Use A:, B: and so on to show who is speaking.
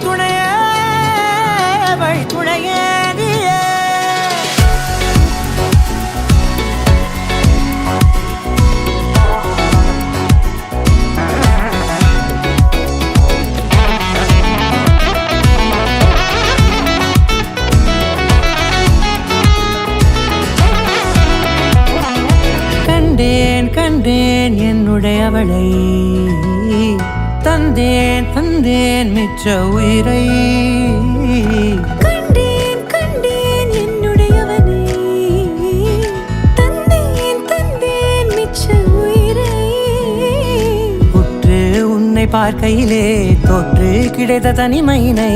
A: துணையே வழி துணையே நீயே. கண்டேன் கண்டேன் என்னுடையவளை, தந்தேன் தந்தேன் மிச்ச உயிரை.
B: கண்டேன் கண்டேன் என்னுடையவனை, தந்தேன் தந்தேன் மிச்ச உயிரை.
A: உற்று உன்னை பார்க்கையிலே தோற்று கிடைத்த தனிமையினை